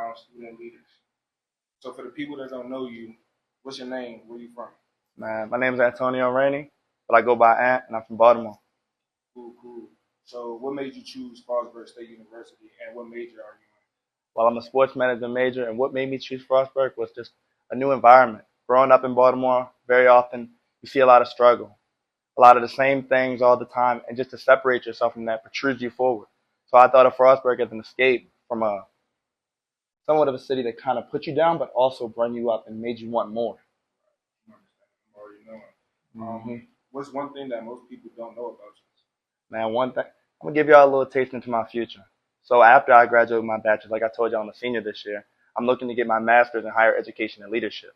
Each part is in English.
around student leaders. So for the people that don't know you, what's your name? Where you from? Man, my name is Antonio Rainey, but I go by Ant, and I'm from Baltimore. Cool, cool. So what made you choose Frostburg State University, and what major are you While I'm a sports management major, and what made me choose Frostburg was just a new environment. Growing up in Baltimore, very often you see a lot of struggle, a lot of the same things all the time, and just to separate yourself from that protrudes you forward. So I thought of Frostburg as an escape from a somewhat of a city that kind of put you down, but also brought you up and made you want more. in? I'm already knowing. hmm What's one thing that most people don't know about you? Man, one thing, I'm gonna give y'all a little taste into my future. So after I graduate with my bachelor's, like I told y'all, I'm a senior this year. I'm looking to get my master's in higher education and leadership.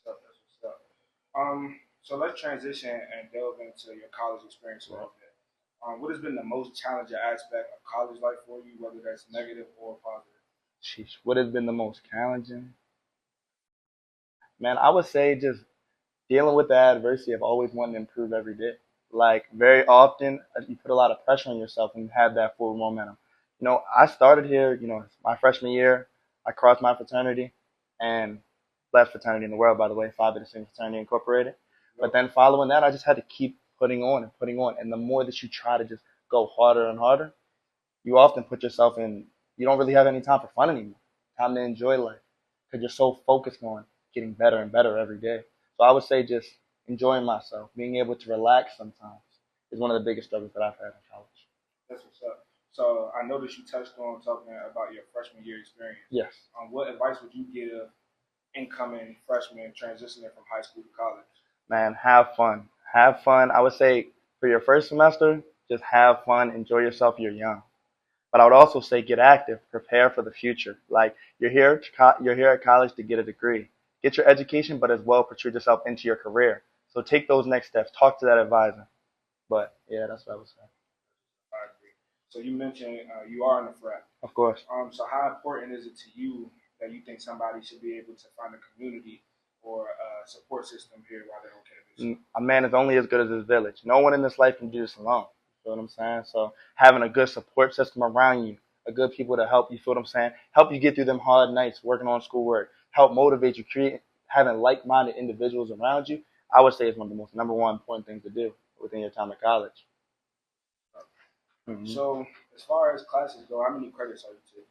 That's what's up. So let's transition and delve into your college experience a little bit. What has been the most challenging aspect of college life for you, whether that's negative or positive? Sheesh, what has been the most challenging? Man, I would say just dealing with the adversity of always wanting to improve every day. Like very often, you put a lot of pressure on yourself and you have that forward momentum. I started here. It's my freshman year. I crossed my fraternity and best fraternity in the world, by the way, Phi Beta Sigma Fraternity Incorporated. But then following that, I just had to keep putting on and putting on. And the more that you try to just go harder and harder, you often put yourself in. You don't really have any time for fun anymore. Time to enjoy life because you're so focused on getting better and better every day. So I would say just enjoying myself, being able to relax sometimes is one of the biggest struggles that I've had in college. That's what's up. So I noticed you touched on talking about your freshman year experience. Yes. What advice would you give incoming freshmen transitioning from high school to college? Man, have fun. Have fun. I would say for your first semester, just have fun, enjoy yourself. You're young. But I would also say get active, prepare for the future. Like you're here at college to get a degree, get your education, but as well protrude yourself into your career. So take those next steps. Talk to that advisor. But yeah, that's what I would say. I agree. So you mentioned you are in a frat. Of course. So how important is it to you that you think somebody should be able to find a community or a support system here while they're on campus? A man is only as good as his village. No one in this life can do this alone. You feel what I'm saying? So having a good support system around you, a good people to help you, feel what I'm saying? Help you get through them hard nights working on schoolwork, help motivate you, create having like-minded individuals around you, I would say is one of the most number one important things to do within your time at college. So as far as classes go, how many credits are you taking?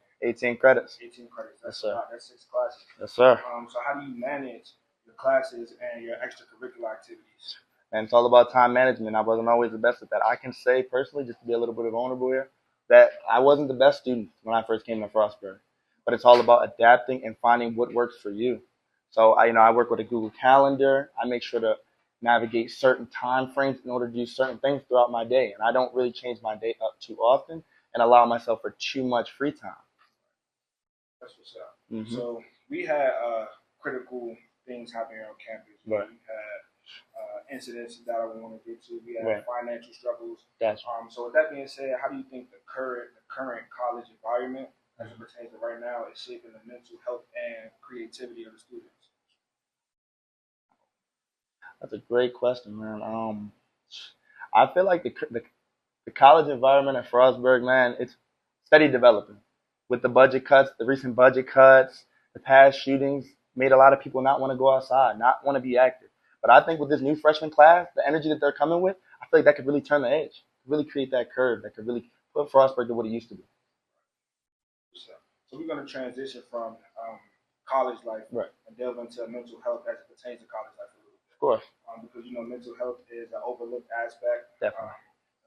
18 credits. 18 credits. Yes, That's sir. a lot. That's 6 classes. Yes, sir. So how do you manage your classes and your extracurricular activities? And it's all about time management. I wasn't always the best at that. I can say personally, just to be a little bit vulnerable here, that I wasn't the best student when I first came to Frostburg. But it's all about adapting and finding what works for you. So I work with a Google Calendar. I make sure to navigate certain time frames in order to do certain things throughout my day. And I don't really change my day up too often and allow myself for too much free time. That's what's up. Mm-hmm. So we had critical things happening on campus. Right. We had incidents that I want to get to. We had Right. financial struggles. Gotcha. So with that being said, how do you think the current college environment, as it pertains to right now, is shaping the mental health and creativity of the students? That's a great question, man. I feel like the college environment at Frostburg, man, it's steady developing. With the budget cuts, the recent budget cuts, the past shootings made a lot of people not want to go outside, not want to be active. But I think with this new freshman class, the energy that they're coming with, I feel like that could really turn the edge, really create that curve that could really put Frostburg to what it used to be. So we're going to transition from college life Right. and delve into mental health as it pertains to college life a little bit. Of course. Because mental health is an overlooked aspect, Definitely.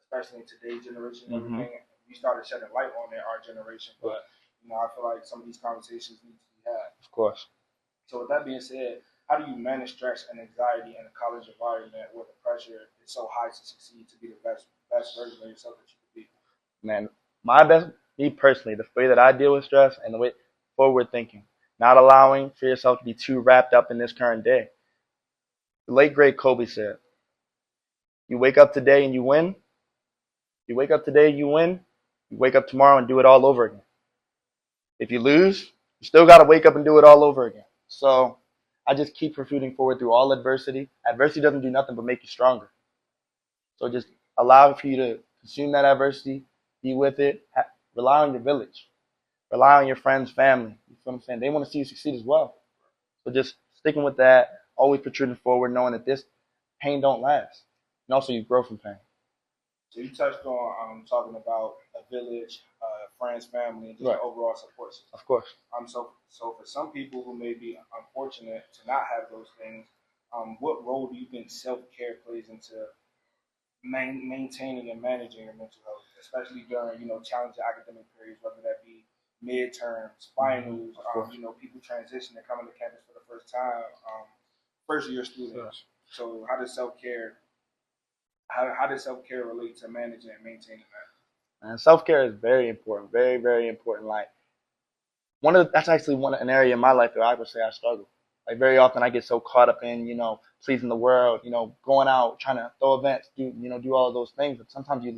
Especially in today's generation. Mm-hmm. Everything we started shedding light on it, our generation, but I feel like some of these conversations need to be had. Of course. So with that being said, how do you manage stress and anxiety in a college environment where the pressure is so high to succeed, to be the best version of yourself that you could be? Man, me personally, the way that I deal with stress and the way forward thinking, not allowing for yourself to be too wrapped up in this current day. The late great Kobe said, "You wake up today and you win. You wake up today, you win. You wake up tomorrow and do it all over again. If you lose, you still got to wake up and do it all over again." So I just keep pursuing forward through all adversity. Adversity doesn't do nothing but make you stronger. So just allow for you to consume that adversity, be with it, rely on your village. Rely on your friends, family. You feel what I'm saying? They want to see you succeed as well. So just sticking with that, always protruding forward, knowing that this pain don't last. And also you grow from pain. So you touched on talking about a village, friends, family, and just Right. the overall support system. Of course. So for some people who may be unfortunate to not have those things, what role do you think self-care plays into maintaining and managing your mental health, especially during challenging academic periods, whether that be midterms, finals, people transition and coming to campus for the first time, first year students. So how does self-care relate to managing and maintaining that? And self-care is very important, very, very important. Like that's actually an area in my life where I would say I struggle. Like very often I get so caught up in, pleasing the world, going out, trying to throw events, do all of those things. But sometimes you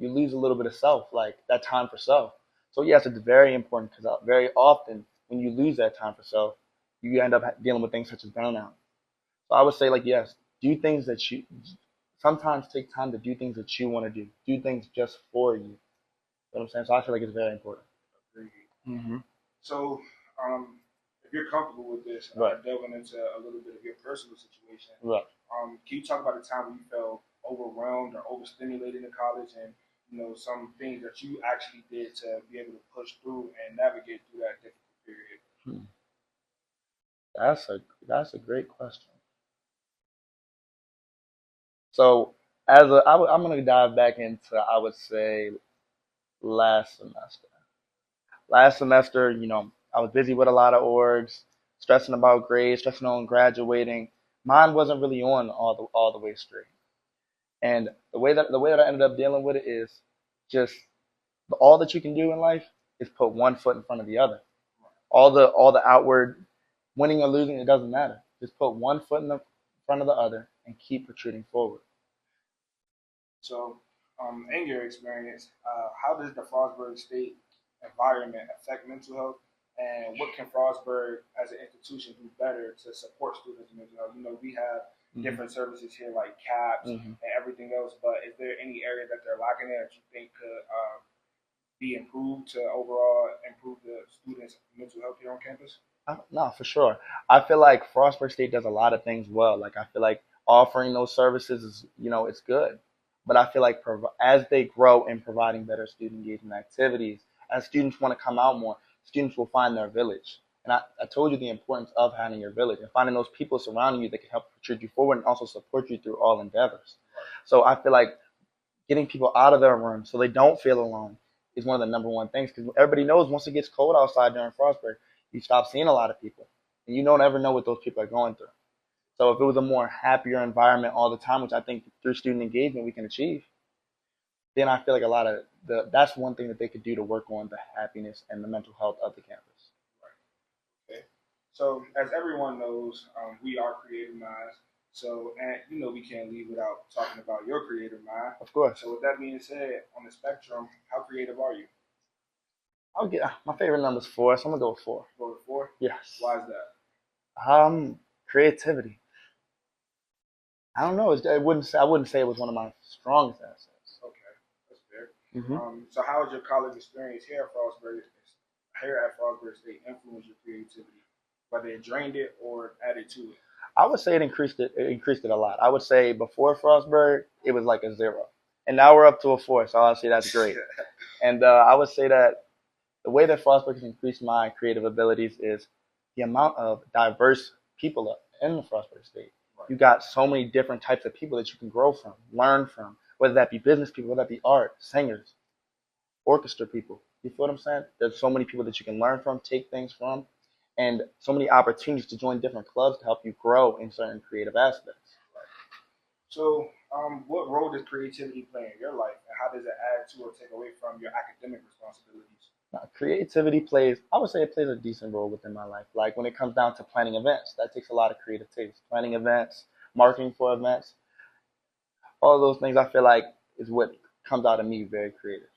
lose a little bit of self, like that time for self. So yes, it's very important because very often when you lose that time for self, you end up dealing with things such as burnout. So I would say like, yes, do things that you, sometimes take time to do things that you want to do. Do things just for you. You know what I'm saying? So I feel like it's very important. Mm-hmm. So, if you're comfortable with this, right. Delving into a little bit of your personal situation, right. Can you talk about the time when you felt overwhelmed or overstimulated in college, and some things that you actually did to be able to push through and navigate through that difficult period? That's a great question. So I'm gonna dive back into, I would say, last semester. Last semester, I was busy with a lot of orgs, stressing about grades, stressing on graduating. Mine wasn't really on all the way straight. And the way that I ended up dealing with it is just all that you can do in life is put one foot in front of the other. All the outward winning or losing, it doesn't matter. Just put one foot in the front of the other and keep protruding forward. So, in your experience, how does the Frostburg State environment affect mental health, and what can Frostburg as an institution do better to support students' mental health? We have different services here like CAPS and everything else, but is there any area that they're lacking in that you think could be improved to overall improve the students' mental health here on campus? No, for sure. I feel like Frostburg State does a lot of things well. Like I feel like offering those services is, it's good. But I feel like as they grow in providing better student engagement activities, as students want to come out more, students will find their village. And I told you the importance of having your village and finding those people surrounding you that can help push you forward and also support you through all endeavors. So I feel like getting people out of their room so they don't feel alone is one of the number one things, because everybody knows once it gets cold outside during Frostburg, you stop seeing a lot of people, and you don't ever know what those people are going through. So if it was a more happier environment all the time, which I think through student engagement we can achieve, then I feel like a lot of that's one thing that they could do to work on the happiness and the mental health of the campus. Right. Okay. So as everyone knows, we are creative minds. So, and we can't leave without talking about your creative mind. Of course. So with that being said, on the spectrum, how creative are you? I'll get my favorite number is 4, so I'm gonna go with 4. Go with 4? Yes. Why is that? Creativity. I don't know. I wouldn't say it was one of my strongest assets. Okay, that's fair. So how has your college experience here at Frostburg State influenced your creativity, whether it drained it or added to it? I would say it increased it. It increased it a lot. I would say before Frostburg, it was like a 0, and now we're up to a 4. So I'll say that's great. And I would say that the way that Frostburg has increased my creative abilities is the amount of diverse people in the Frostburg State. Right. You got so many different types of people that you can grow from, learn from, whether that be business people, whether that be art, singers, orchestra people. You feel what I'm saying? There's so many people that you can learn from, take things from, and so many opportunities to join different clubs to help you grow in certain creative aspects. Right. So, what role does creativity play in your life, and how does it add to or take away from your academic responsibilities? Creativity I would say it plays a decent role within my life. Like when it comes down to planning events, that takes a lot of creative taste. Planning events, marketing for events, all of those things I feel like is what comes out of me very creative.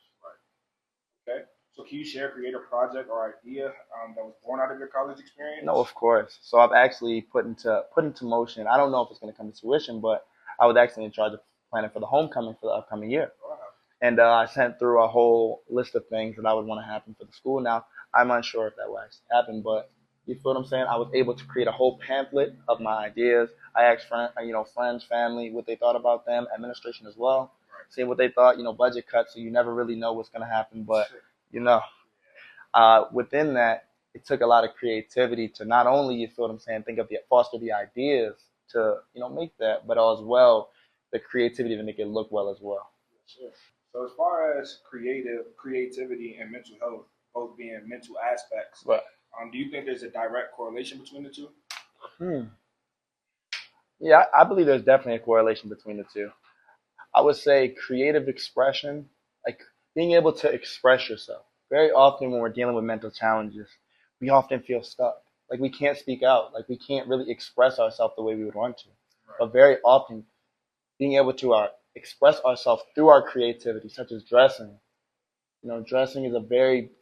Right. Okay. So can you share a creative project or idea that was born out of your college experience? No, of course. So I've actually put into motion. I don't know if it's going to come to fruition, but I was actually in charge of planning for the homecoming for the upcoming year. Wow. And I sent through a whole list of things that I would want to happen for the school. Now, I'm unsure if that will actually happen, but you feel what I'm saying? I was able to create a whole pamphlet of my ideas. I asked friends, family, what they thought about them, administration as well, seeing what they thought. Budget cuts, so you never really know what's going to happen. But you know, within that, it took a lot of creativity to not only, you feel what I'm saying, foster the ideas to make that, but as well the creativity to make it look well as well. Sure. So as far as creativity and mental health both being mental aspects, Right. Do you think there's a direct correlation between the two? Yeah, I believe there's definitely a correlation between the two. I would say creative expression, like being able to express yourself. Very often when we're dealing with mental challenges, we often feel stuck. Like we can't speak out. Like we can't really express ourselves the way we would want to. Right. But very often, being able to express ourselves through our creativity, such as dressing.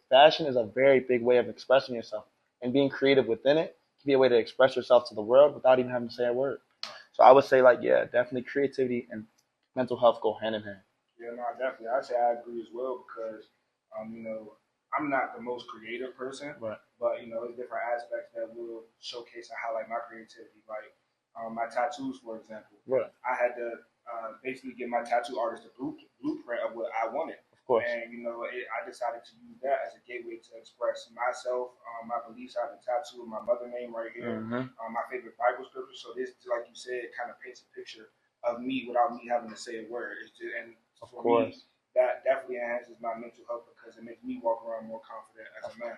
Fashion is a very big way of expressing yourself. And being creative within it can be a way to express yourself to the world without even having to say a word. So I would say, definitely creativity and mental health go hand in hand. Yeah, no, definitely. I'd say I agree as well because, I'm not the most creative person, Right. but, there's different aspects that will showcase and highlight my creativity. Like my tattoos, for example. Right. I had to basically give my tattoo artist a blueprint of what I wanted. Of course. And, I decided to use that as a gateway to express myself, my beliefs. I have a tattoo of my mother name right here, my favorite Bible scripture. So this, like you said, kind of paints a picture of me without me having to say a word. Of course. Me, that definitely enhances my mental health because it makes me walk around more confident as a man.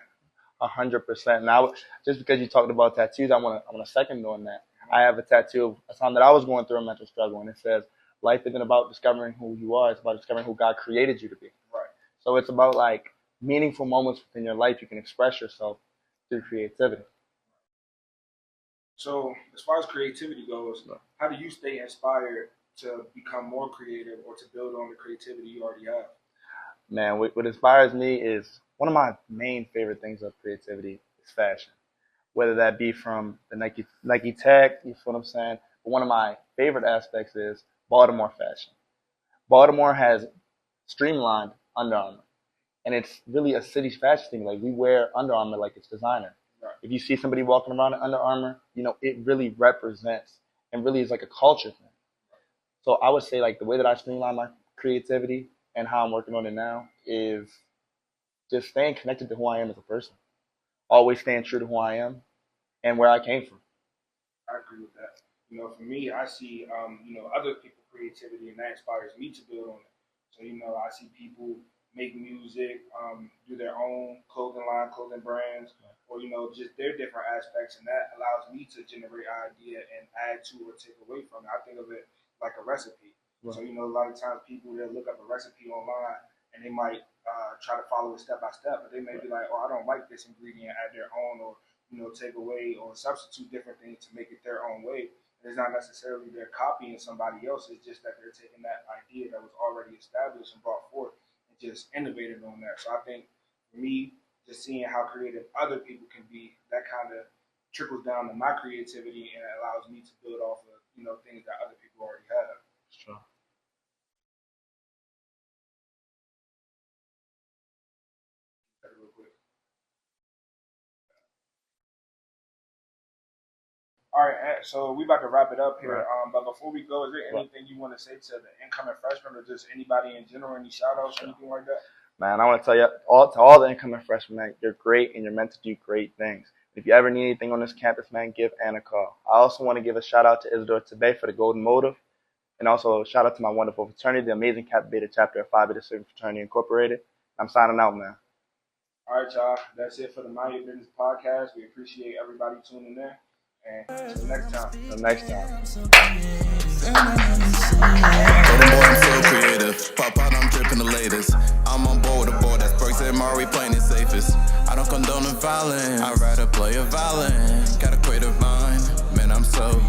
100%. Now, just because you talked about tattoos, I want to second on that. I have a tattoo of a time that I was going through a mental struggle, and it says, life isn't about discovering who you are. It's about discovering who God created you to be. Right. So it's about meaningful moments within your life. You can express yourself through creativity. So as far as creativity goes, how do you stay inspired to become more creative or to build on the creativity you already have? Man, what inspires me is one of my main favorite things of creativity is fashion. Whether that be from the Nike Tech, you feel what I'm saying? But one of my favorite aspects is Baltimore fashion. Baltimore has streamlined Under Armour. And it's really a city's fashion thing. Like we wear Under Armour like it's designer. Right. If you see somebody walking around in Under Armour, it really represents and really is like a culture thing. So I would say the way that I streamline my creativity and how I'm working on it now is just staying connected to who I am as a person. Always staying true to who I am and where I came from. I agree with that. For me, I see, other people's creativity and that inspires me to build on it. So, I see people make music, do their own clothing line, clothing brands, or, just their different aspects. And that allows me to generate an idea and add to or take away from it. I think of it like a recipe. Right. So, a lot of times people, they'll look up a recipe online and they might try to follow it step by step, but they may be like, oh, I don't like this ingredient, add their own, or, take away or substitute different things to make it their own way. It's not necessarily they're copying somebody else. It's just that they're taking that idea that was already established and brought forth and just innovated on that. So I think for me, just seeing how creative other people can be, that kind of trickles down to my creativity and it allows me to build off of, things that other people already have. That's true. Real quick. All right, so we about to wrap it up here. Right. But before we go, is there anything you want to say to the incoming freshmen or just anybody in general, any shout outs, anything like that? Man, I want to tell you, to all the incoming freshmen, man, you're great and you're meant to do great things. If you ever need anything on this campus, man, give Anna a call. I also want to give a shout out to Isidore Tabe for the Golden Motive. And also a shout out to my wonderful fraternity, the amazing Kappa Beta chapter of Phi Beta Sigma Fraternity Incorporated. I'm signing out, man. All right, y'all. That's it for the Mind Your Business podcast. We appreciate everybody tuning in. And until next time. Until next time. Boy, I'm so creative. Pop out, I'm dripping the latest. I'm on board with the board. That's Perk said Mari playing it safest. I don't condone the violence. I'd rather play a violin. Got a creative mind. Man, I'm so